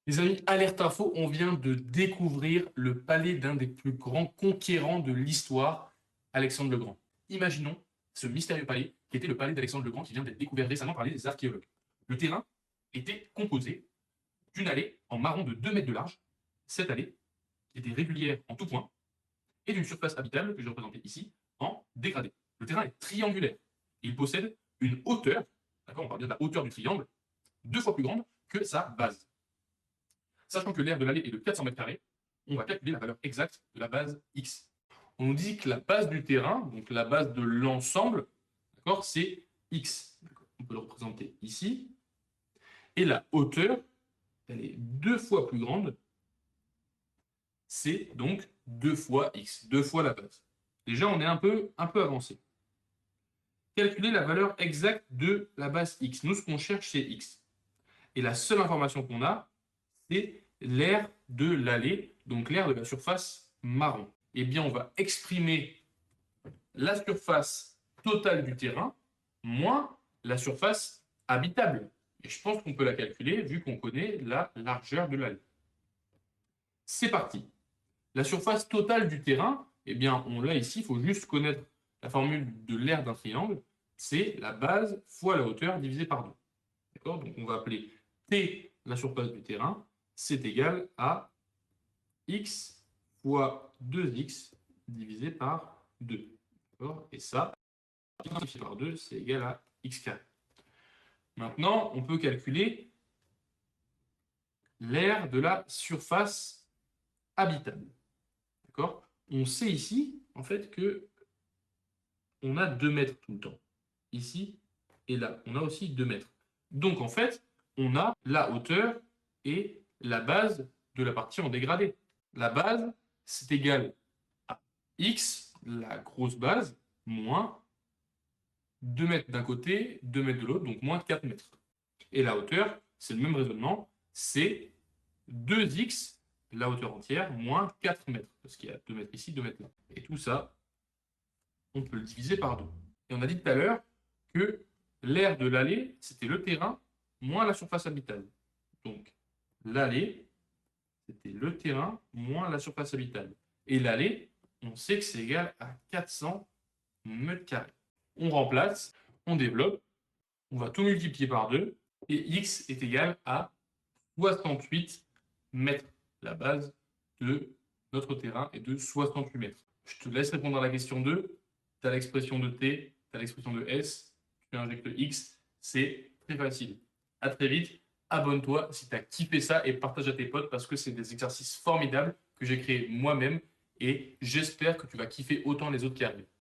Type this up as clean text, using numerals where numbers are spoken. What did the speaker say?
Les amis, alerte info, on vient de découvrir le palais d'un des plus grands conquérants de l'histoire, Alexandre le Grand. Imaginons ce mystérieux palais qui était le palais d'Alexandre le Grand qui vient d'être découvert récemment par les archéologues. Le terrain était composé d'une allée en marron de 2 mètres de large, cette allée qui était régulière en tout point, et d'une surface habitable que je représentais ici en dégradé. Le terrain est triangulaire. Il possède une hauteur, d'accord, on parle bien de la hauteur du triangle, 2 fois plus grande que sa base. Sachant que l'aire de l'allée est de 400 mètres carrés, on va calculer la valeur exacte de la base x. On nous dit que la base du terrain, donc la base de l'ensemble, d'accord, c'est x. On peut le représenter ici. Et la hauteur, elle est 2 fois plus grande. C'est donc 2 fois x, 2 fois la base. Déjà, on est un peu avancé. Calculer la valeur exacte de la base x. Nous, ce qu'on cherche, c'est x. Et la seule information qu'on a, c'est l'aire de l'allée, donc l'aire de la surface marron. Eh bien, on va exprimer la surface totale du terrain moins la surface habitable. Et je pense qu'on peut la calculer vu qu'on connaît la largeur de l'allée. C'est parti. La surface totale du terrain, eh bien, on l'a ici, il faut juste connaître la formule de l'aire d'un triangle. C'est la base fois la hauteur divisée par 2. D'accord? Donc, on va appeler T la surface du terrain, c'est égal à x fois 2x divisé par 2. Et ça, divisé par 2, c'est égal à x carré. Maintenant, on peut calculer l'aire de la surface habitable. D'accord? On sait ici, en fait, que on a 2 mètres tout le temps. Ici et là, on a aussi 2 mètres. Donc, en fait, on a la hauteur et la base de la partie en dégradé. La base, c'est égal à x, la grosse base, moins 2 mètres d'un côté, 2 mètres de l'autre, donc moins 4 mètres. Et la hauteur, c'est le même raisonnement, c'est 2x, la hauteur entière, moins 4 mètres, parce qu'il y a 2 mètres ici, 2 mètres là. Et tout ça, on peut le diviser par 2. Et on a dit tout à l'heure que l'aire de l'allée, c'était le terrain moins la surface habitable. Donc, l'allée, c'était le terrain moins la surface habitable. Et l'allée, on sait que c'est égal à 400 mètres carrés. On remplace, on développe, on va tout multiplier par 2, et x est égal à 68 mètres. La base de notre terrain est de 68 mètres. Je te laisse répondre à la question 2. Tu as l'expression de t, tu as l'expression de s, tu injectes x, c'est très facile. À très vite, abonne-toi si tu as kiffé ça et partage à tes potes parce que c'est des exercices formidables que j'ai créés moi-même et j'espère que tu vas kiffer autant les autres qui arrivent.